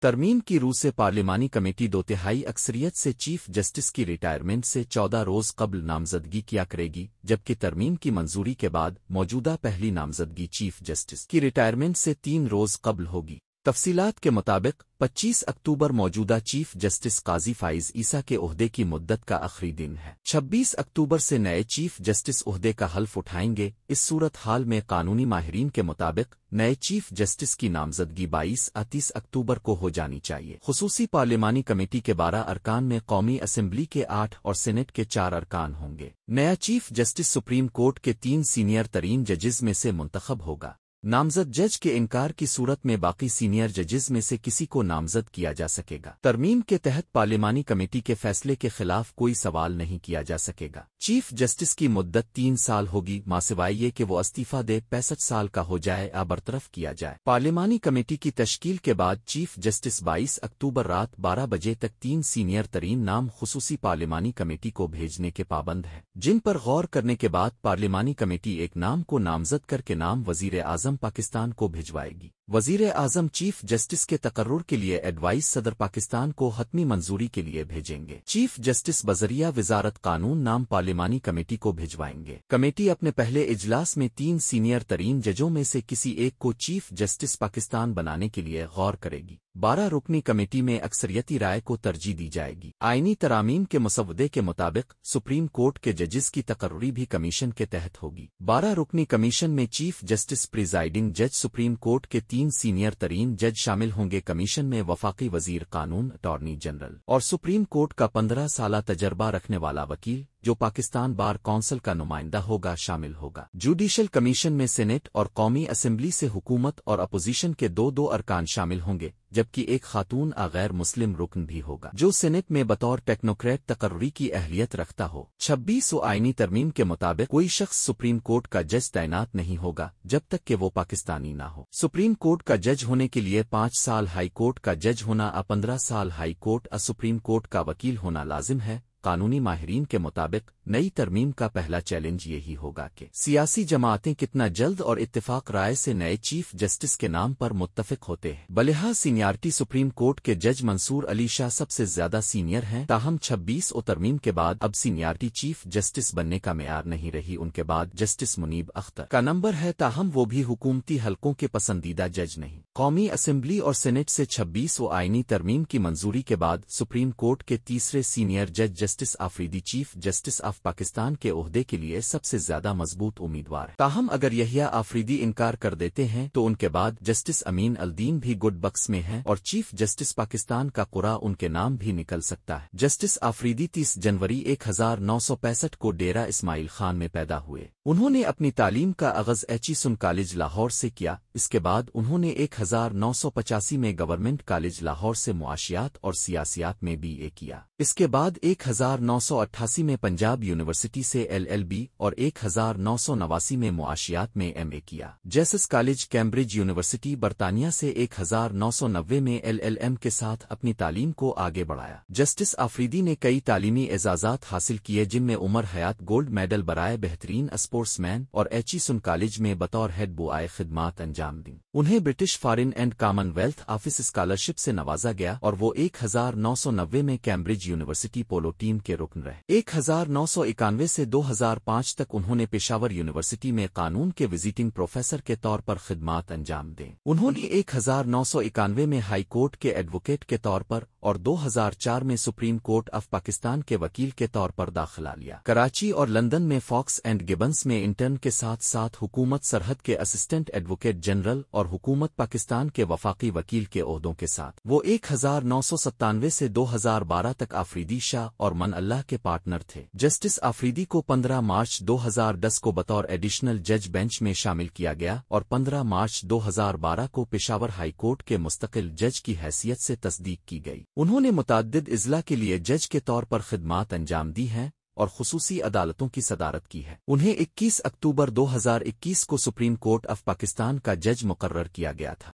ترمیم کی روح سے پارلیمانی کمیٹی 2/3 اکثریت سے چیف جسٹس کی ریٹائرمنٹ سے 14 روز قبل نامزدگی کیا کرے گی، جبکہ ترمیم کی منظوری کے بعد موجودہ پہلی نامزدگی چیف جسٹس کی ریٹائرمنٹ سے 3 روز قبل ہوگی۔ تفصیلات کے مطابق 25 اکتوبر موجودہ چیف جسٹس قاضی فائز عیسیٰ کے عہدے کی مدت کا آخری دن ہے۔ 26 اکتوبر سے نئے چیف جسٹس عہدے کا حلف اٹھائیں گے۔ اس صورت حال میں قانونی ماہرین کے مطابق نئے چیف جسٹس کی نامزدگی 22-30 اکتوبر کو ہو جانی چاہیے۔ خصوصی پارلیمانی کمیٹی کے 12 ارکان میں قومی اسمبلی کے 8 اور سینٹ کے 4 ارکان ہوں گے۔ نیا چیف جسٹس سپریم کورٹ کے 3 سینئر ترین ججز میں سے منتخب ہوگا۔ نامزد جج کے انکار کی صورت میں باقی سینئر ججز میں سے کسی کو نامزد کیا جا سکے گا۔ ترمیم کے تحت پارلیمانی کمیٹی کے فیصلے کے خلاف کوئی سوال نہیں کیا جا سکے گا۔ چیف جسٹس کی مدت 3 سال ہوگی، ماسوائے یہ کہ وہ استعفیٰ دے 65 سال کا ہو جائے یا برطرف کیا جائے۔ پارلیمانی کمیٹی کی تشکیل کے بعد چیف جسٹس 22 اکتوبر رات 12 بجے تک 3 سینئر ترین نام خصوصی پارلیمانی کمیٹی کو بھیجنے کے پابند ہیں، جن پر غور کرنے کے بعد پارلیمانی کمیٹی ایک نام کو نامزد کر کے نام وزیر اعظم پاکستان کو بھجوائے گی۔ وزیر اعظم چیف جسٹس کے تقرر کے لیے ایڈوائز صدر پاکستان کو حتمی منظوری کے لیے بھیجیں گے۔ چیف جسٹس بذریعہ وزارت قانون نام پارلیمانی کمیٹی کو بھجوائیں گے۔ کمیٹی اپنے پہلے اجلاس میں 3 سینئر ترین ججوں میں سے کسی ایک کو چیف جسٹس پاکستان بنانے کے لیے غور کرے گی۔ 12 رکنی کمیٹی میں اکثریتی رائے کو ترجیح دی جائے گی۔ آئینی ترامیم کے مسودے کے مطابق سپریم کورٹ کے ججز کی تقرری بھی کمیشن کے تحت ہوگی۔ 12 رکنی کمیشن میں چیف جسٹس پریزائڈنگ جج سپریم کورٹ کے 3 سینئر ترین جج شامل ہوں گے۔ کمیشن میں وفاقی وزیر قانون، اٹارنی جنرل اور سپریم کورٹ کا 15 سالہ تجربہ رکھنے والا وکیل جو پاکستان بار کونسل کا نمائندہ ہوگا شامل ہوگا۔ جوڈیشل کمیشن میں سینٹ اور قومی اسمبلی سے حکومت اور اپوزیشن کے 2 ارکان شامل ہوں گے، جبکہ ایک خاتون غیر مسلم رکن بھی ہوگا جو سینٹ میں بطور ٹیکنوکریٹ تقرری کی اہلیت رکھتا ہو۔ 26 آئینی ترمیم کے مطابق کوئی شخص سپریم کورٹ کا جج تعینات نہیں ہوگا جب تک کہ وہ پاکستانی نہ ہو۔ سپریم کورٹ کا جج ہونے کے لیے 5 سال ہائی کورٹ کا جج ہونا، 15 سال ہائی کورٹ سپریم کورٹ کا وکیل ہونا لازم ہے۔ قانونی ماہرین کے مطابق نئی ترمیم کا پہلا چیلنج یہی ہوگا کہ سیاسی جماعتیں کتنا جلد اور اتفاق رائے سے نئے چیف جسٹس کے نام پر متفق ہوتے ہیں۔ بلحاظ سینیارٹی سپریم کورٹ کے جج منصور علی شاہ سب سے زیادہ سینئر ہیں، تاہم 26 ترمیم کے بعد اب سینیارٹی چیف جسٹس بننے کا معیار نہیں رہی۔ ان کے بعد جسٹس منیب اختر کا نمبر ہے، تاہم وہ بھی حکومتی حلقوں کے پسندیدہ جج نہیں۔ قومی اسمبلی اور سینٹ سے 26 آئینی ترمیم کی منظوری کے بعد سپریم کورٹ کے تیسرے سینئر جج justice Afridi chief justice of Pakistan کے عہدے کے لیے سب سے زیادہ مضبوط امیدوار ہے۔ تاہم اگر یحییٰ آفریدی انکار کر دیتے ہیں تو ان کے بعد جسٹس امین الدین بھی گڈ بکس میں ہیں اور چیف جسٹس پاکستان کا قرعہ ان کے نام بھی نکل سکتا ہے۔ جسٹس آفریدی 30 جنوری 1965 کو ڈیرہ اسماعیل خان میں پیدا ہوئے۔ انہوں نے اپنی تعلیم کا آغاز ایچیسن کالج لاہور سے کیا۔ اس کے بعد انہوں نے 1985 میں گورنمنٹ کالج لاہور سے معاشیات اور سیاسیات میں BA کیا۔ اس کے بعد 1988 میں پنجاب یونیورسٹی سے LLB اور 1989 میں معاشیات میں MA کیا۔ جیسس کالج کیمبرج یونیورسٹی برطانیہ سے 1990 میں LLM کے ساتھ اپنی تعلیم کو آگے بڑھایا۔ جسٹس آفریدی نے کئی تعلیمی اعزازات حاصل کیے، جن میں عمر حیات گولڈ میڈل برائے بہترین اسپورٹس مین اور ایچیسن کالج میں بطور ہیڈ بوائے خدمات انجام دیں۔ انہیں British foreign and common wealth office scholarship سے نوازا گیا اور وہ 1990 میں کیمبرج یونیورسٹی پولو ٹیم کے رکن رہے۔ 1991 سے 2005 تک انہوں نے پشاور یونیورسٹی میں قانون کے وزٹنگ پروفیسر کے طور پر خدمات انجام دیں۔ انہوں نے 1991 میں ہائی کورٹ کے ایڈوکیٹ کے طور پر اور 2004 میں سپریم کورٹ آف پاکستان کے وکیل کے طور پر داخلہ لیا۔ کراچی اور لندن میں فاکس اینڈ گبنس میں انٹرن کے ساتھ ساتھ حکومت سرحد کے اسسٹنٹ ایڈوکیٹ جنرل اور حکومت پاکستان کے وفاقی وکیل کے عہدوں کے ساتھ وہ 1997 سے 2012 تک آفریدی شاہ اور من اللہ کے پارٹنر تھے۔ جسٹس آفریدی کو 15 مارچ 2010 کو بطور ایڈیشنل جج بینچ میں شامل کیا گیا اور 15 مارچ 2012 کو پشاور ہائی کورٹ کے مستقل جج کی حیثیت سے تصدیق کی گئی۔ انہوں نے متعدد اضلاع کے لیے جج کے طور پر خدمات انجام دی ہیں اور خصوصی عدالتوں کی صدارت کی ہے۔ انہیں 21 اکتوبر 2021 کو سپریم کورٹ آف پاکستان کا جج مقرر کیا گیا تھا۔